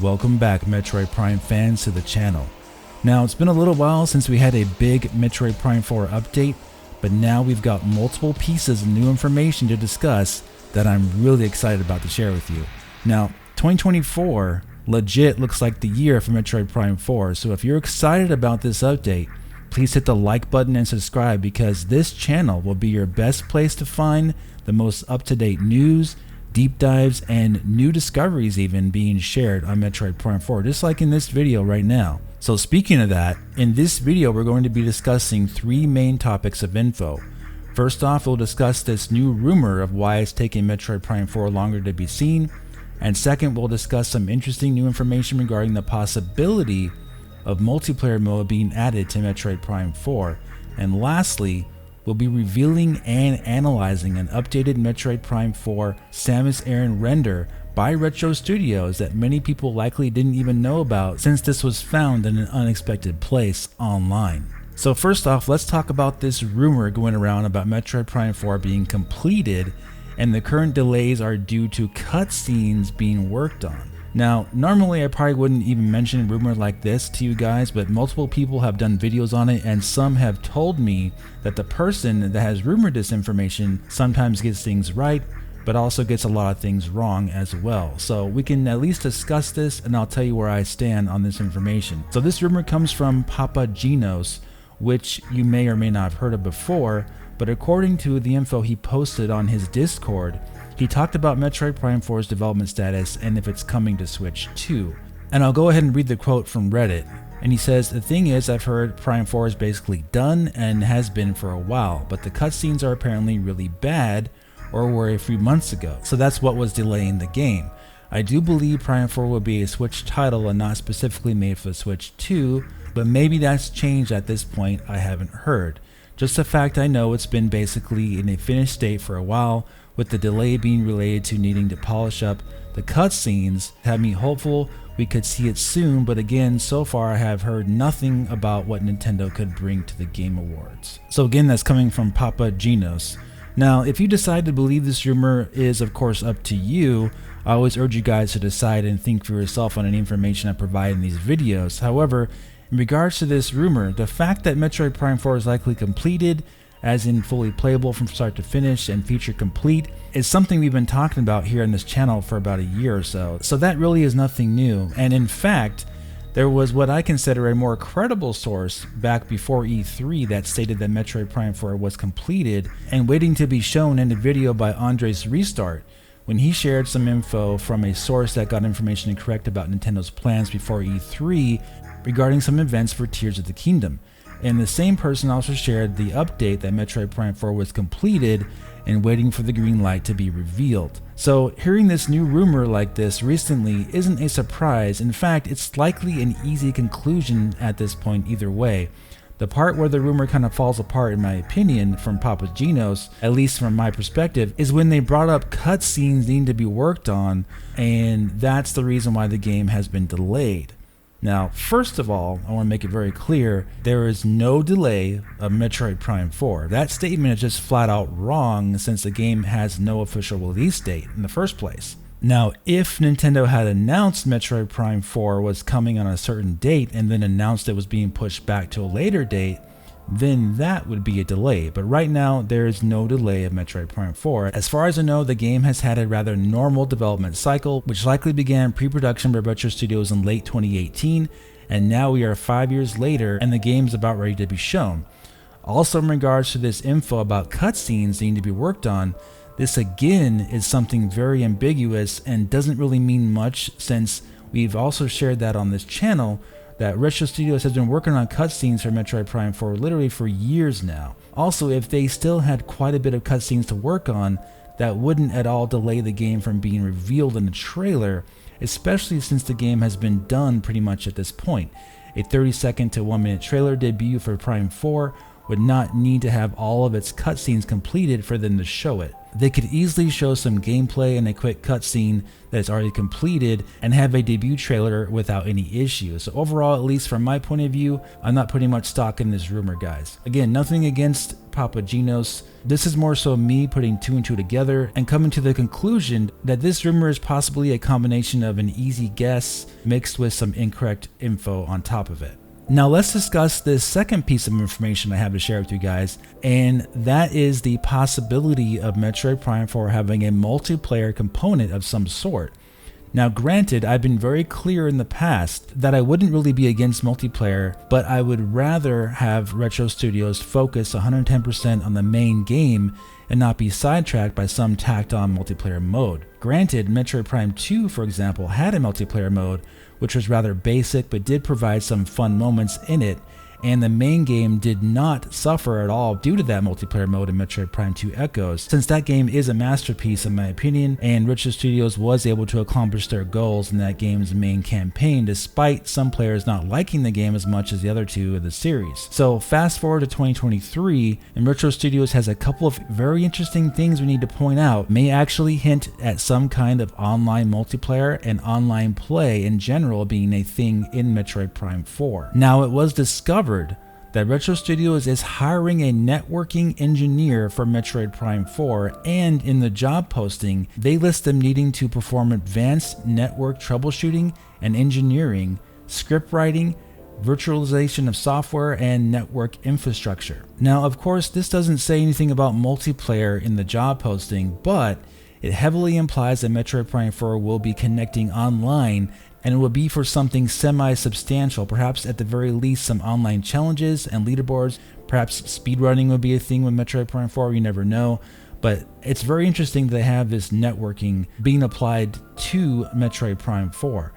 Welcome back, Metroid Prime fans, to the channel. Now, it's been a little while since we had a big Metroid Prime 4 update, but now we've got multiple pieces of new information to discuss that I'm really excited about to share with you. Now, 2024 legit looks like the year for Metroid Prime 4, so if you're excited about this update, please hit the like button and subscribe, because this channel will be your best place to find the most up-to-date news, deep dives, and new discoveries even being shared on Metroid Prime 4, just like in this video right now. So speaking of that, in this video we're going to be discussing three main topics of info. First off, we'll discuss this new rumor of why it's taking Metroid Prime 4 longer to be seen, and second, we'll discuss some interesting new information regarding the possibility of multiplayer mode being added to Metroid Prime 4, and lastly, we'll be revealing and analyzing an updated Metroid Prime 4 Samus Render by Retro Studios that many people likely didn't even know about, since this was found in an unexpected place online. So first off, let's talk about this rumor going around about Metroid Prime 4 being completed, and the current delays are due to cutscenes being worked on. Now, normally I probably wouldn't even mention a rumor like this to you guys, but multiple people have done videos on it, and some have told me that the person that has rumored this information sometimes gets things right, but also gets a lot of things wrong as well. So we can at least discuss this, and I'll tell you where I stand on this information. So this rumor comes from Papa Genos, which you may or may not have heard of before, but according to the info he posted on his Discord, he talked about Metroid Prime 4's development status and if it's coming to Switch 2. And I'll go ahead and read the quote from Reddit. And he says, "The thing is, I've heard Prime 4 is basically done and has been for a while, but the cutscenes are apparently really bad, or were a few months ago. So that's what was delaying the game. I do believe Prime 4 will be a Switch title and not specifically made for the Switch 2, but maybe that's changed at this point, I haven't heard. Just the fact I know it's been basically in a finished state for a while, with the delay being related to needing to polish up the cutscenes, had me hopeful we could see it soon, but again, so far I have heard nothing about what Nintendo could bring to the Game Awards." So again, that's coming from Papa Genos. Now, if you decide to believe this rumor is of course up to you. I always urge you guys to decide and think for yourself on any information I provide in these videos. However, in regards to this rumor, the fact that Metroid Prime 4 is likely completed, as in fully playable from start to finish and feature complete, is something we've been talking about here on this channel for about a year or so. So that really is nothing new. And in fact, there was what I consider a more credible source back before E3 that stated that Metroid Prime 4 was completed and waiting to be shown in a video by Andres Restart, when he shared some info from a source that got information incorrect about Nintendo's plans before E3 regarding some events for Tears of the Kingdom. And the same person also shared the update that Metroid Prime 4 was completed and waiting for the green light to be revealed. So hearing this new rumor like this recently isn't a surprise. In fact, it's likely an easy conclusion at this point either way. The part where the rumor kind of falls apart, in my opinion, from Papa Genos, at least from my perspective, is when they brought up cutscenes needing to be worked on, and that's the reason why the game has been delayed. Now, first of all, I want to make it very clear, there is no delay of Metroid Prime 4. That statement is just flat out wrong, since the game has no official release date in the first place. Now, if Nintendo had announced Metroid Prime 4 was coming on a certain date and then announced it was being pushed back to a later date, then that would be a delay. But right now, there is no delay of Metroid Prime 4. As far as I know, the game has had a rather normal development cycle, which likely began pre-production by Retro Studios in late 2018, and now we are 5 years later and the game's about ready to be shown. Also, in regards to this info about cutscenes needing to be worked on, this again is something very ambiguous and doesn't really mean much, since we've also shared that on this channel, that Retro Studios has been working on cutscenes for Metroid Prime 4 literally for years now. Also, if they still had quite a bit of cutscenes to work on, that wouldn't at all delay the game from being revealed in the trailer, especially since the game has been done pretty much at this point. A 30-second to 1-minute trailer debut for Prime 4 would not need to have all of its cutscenes completed for them to show it. They could easily show some gameplay and a quick cutscene that is already completed and have a debut trailer without any issues. So overall, at least from my point of view, I'm not putting much stock in this rumor, guys. Again, nothing against Papagenos. This is more so me putting two and two together and coming to the conclusion that this rumor is possibly a combination of an easy guess mixed with some incorrect info on top of it. Now let's discuss this second piece of information I have to share with you guys, and that is the possibility of Metroid Prime 4 having a multiplayer component of some sort. Now granted, I've been very clear in the past that I wouldn't really be against multiplayer, but I would rather have Retro Studios focus 110% on the main game and not be sidetracked by some tacked on multiplayer mode. Granted, Metroid Prime 2, for example, had a multiplayer mode, which was rather basic but did provide some fun moments in it, and the main game did not suffer at all due to that multiplayer mode in Metroid Prime 2 Echoes, since that game is a masterpiece in my opinion, and Retro Studios was able to accomplish their goals in that game's main campaign despite some players not liking the game as much as the other two of the series. So fast forward to 2023, and Retro Studios has a couple of very interesting things we need to point out, may actually hint at some kind of online multiplayer and online play in general being a thing in Metroid Prime 4. Now it was discovered that Retro Studios is hiring a networking engineer for Metroid Prime 4, and in the job posting, they list them needing to perform advanced network troubleshooting and engineering, script writing, virtualization of software, and network infrastructure. Now, of course, this doesn't say anything about multiplayer in the job posting, but it heavily implies that Metroid Prime 4 will be connecting online, and it will be for something semi-substantial, perhaps at the very least some online challenges and leaderboards. Perhaps speedrunning would be a thing with Metroid Prime 4, you never know. But it's very interesting that they have this networking being applied to Metroid Prime 4.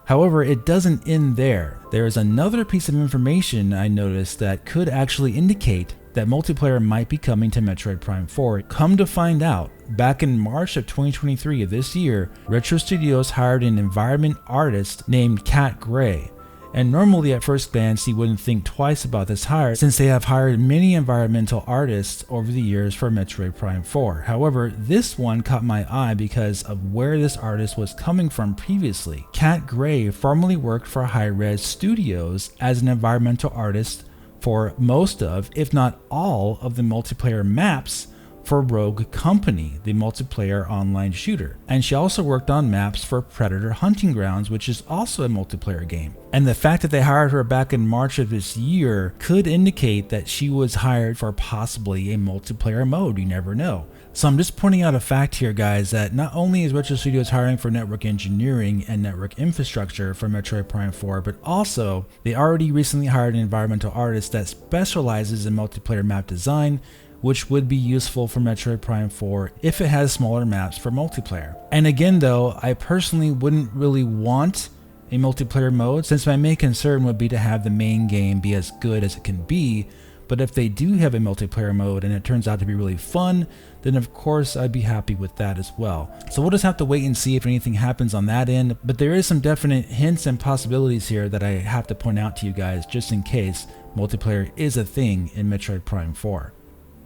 However, it doesn't end there. There is another piece of information I noticed that could actually indicate that multiplayer might be coming to Metroid Prime 4. Come to find out, back in March of 2023 of this year, Retro Studios hired an environment artist named Cat Gray. And normally at first glance you wouldn't think twice about this hire, since they have hired many environmental artists over the years for Metroid Prime 4. However, this one caught my eye because of where this artist was coming from previously. Cat Gray formerly worked for Hi-Rez Studios as an environmental artist for most of, if not all, of the multiplayer maps for Rogue Company, the multiplayer online shooter. And she also worked on maps for Predator Hunting Grounds, which is also a multiplayer game. And the fact that they hired her back in March of this year could indicate that she was hired for possibly a multiplayer mode, you never know. So I'm just pointing out a fact here, guys, that not only is Retro Studios hiring for network engineering and network infrastructure for Metroid Prime 4, but also they already recently hired an environmental artist that specializes in multiplayer map design, which would be useful for Metroid Prime 4 if it has smaller maps for multiplayer. And again though, I personally wouldn't really want a multiplayer mode, since my main concern would be to have the main game be as good as it can be. But if they do have a multiplayer mode and it turns out to be really fun, then of course I'd be happy with that as well. So we'll just have to wait and see if anything happens on that end, but there is some definite hints and possibilities here that I have to point out to you guys just in case multiplayer is a thing in Metroid Prime 4.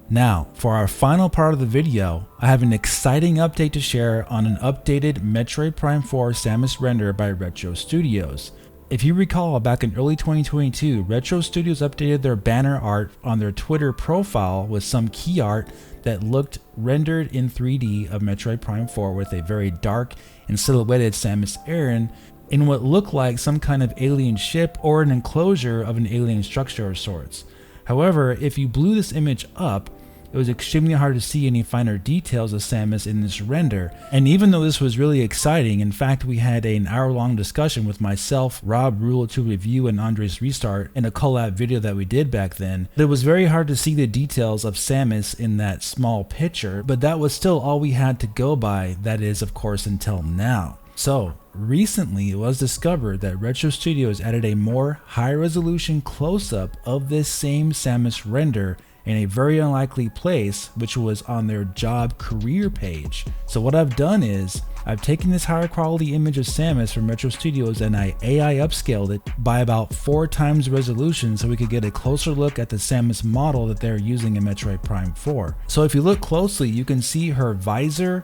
Now, for our final part of the video, I have an exciting update to share on an updated Metroid Prime 4 Samus Render by Retro Studios. If you recall, back in early 2022, Retro Studios updated their banner art on their Twitter profile with some key art that looked rendered in 3D of Metroid Prime 4 with a very dark and silhouetted Samus Aran in what looked like some kind of alien ship or an enclosure of an alien structure of sorts. However, if you blew this image up, it was extremely hard to see any finer details of Samus in this render. And even though this was really exciting, in fact we had an hour-long discussion with myself, Rob, Rule2 Review, and Andres Restart in a collab video that we did back then, it was very hard to see the details of Samus in that small picture, but that was still all we had to go by, that is of course until now. So, recently it was discovered that Retro Studios added a more high-resolution close-up of this same Samus render, in a very unlikely place, which was on their job career page. So what I've done is I've taken this higher quality image of Samus from Retro Studios and I AI upscaled it by about 4 times resolution so we could get a closer look at the Samus model that they're using in Metroid Prime 4. So if you look closely, you can see her visor,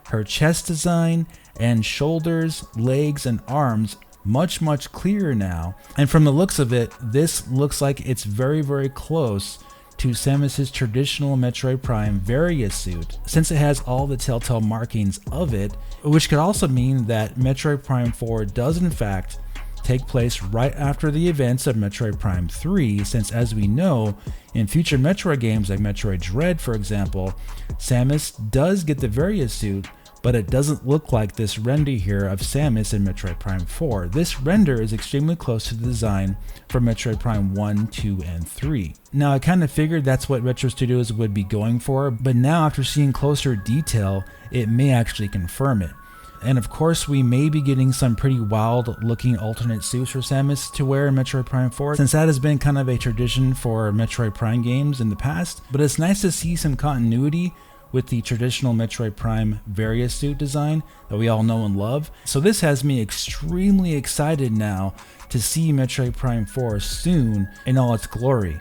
her chest design, and shoulders, legs, and arms much clearer now. And from the looks of it, this looks like it's very close to Samus's traditional Metroid Prime Various suit, since it has all the telltale markings of it, which could also mean that Metroid Prime 4 does in fact take place right after the events of Metroid Prime 3, since as we know, in future Metroid games like Metroid Dread for example, Samus does get the Various suit, but it doesn't look like this render here of Samus in Metroid Prime 4. This render is extremely close to the design for Metroid Prime 1, 2, and 3. Now I kind of figured that's what Retro Studios would be going for, but now after seeing closer detail, it may actually confirm it. And of course we may be getting some pretty wild looking alternate suits for Samus to wear in Metroid Prime 4, since that has been kind of a tradition for Metroid Prime games in the past, but it's nice to see some continuity with the traditional Metroid Prime Various suit design that we all know and love. So this has me extremely excited now to see Metroid Prime 4 soon in all its glory.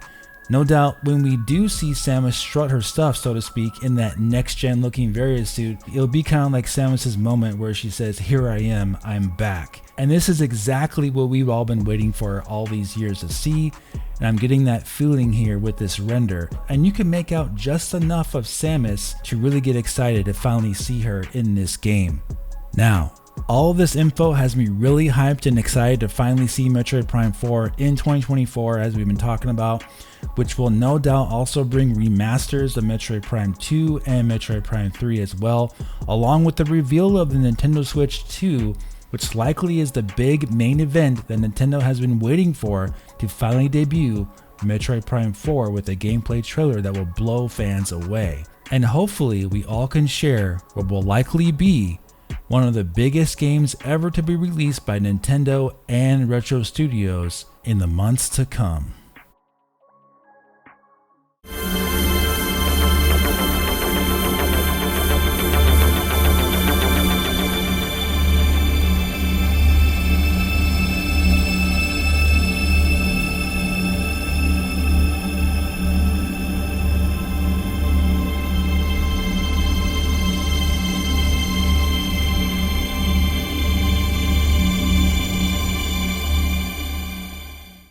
No doubt when we do see Samus strut her stuff, so to speak, in that next-gen looking Various suit, it'll be kind of like Samus's moment where she says, "Here I am, I'm back." And this is exactly what we've all been waiting for all these years to see, and I'm getting that feeling here with this render. And you can make out just enough of Samus to really get excited to finally see her in this game. Now, all of this info has me really hyped and excited to finally see Metroid Prime 4 in 2024, as we've been talking about, which will no doubt also bring remasters of Metroid Prime 2 and Metroid Prime 3 as well, along with the reveal of the Nintendo Switch 2, which likely is the big main event that Nintendo has been waiting for to finally debut Metroid Prime 4 with a gameplay trailer that will blow fans away. And hopefully we all can share what will likely be one of the biggest games ever to be released by Nintendo and Retro Studios in the months to come.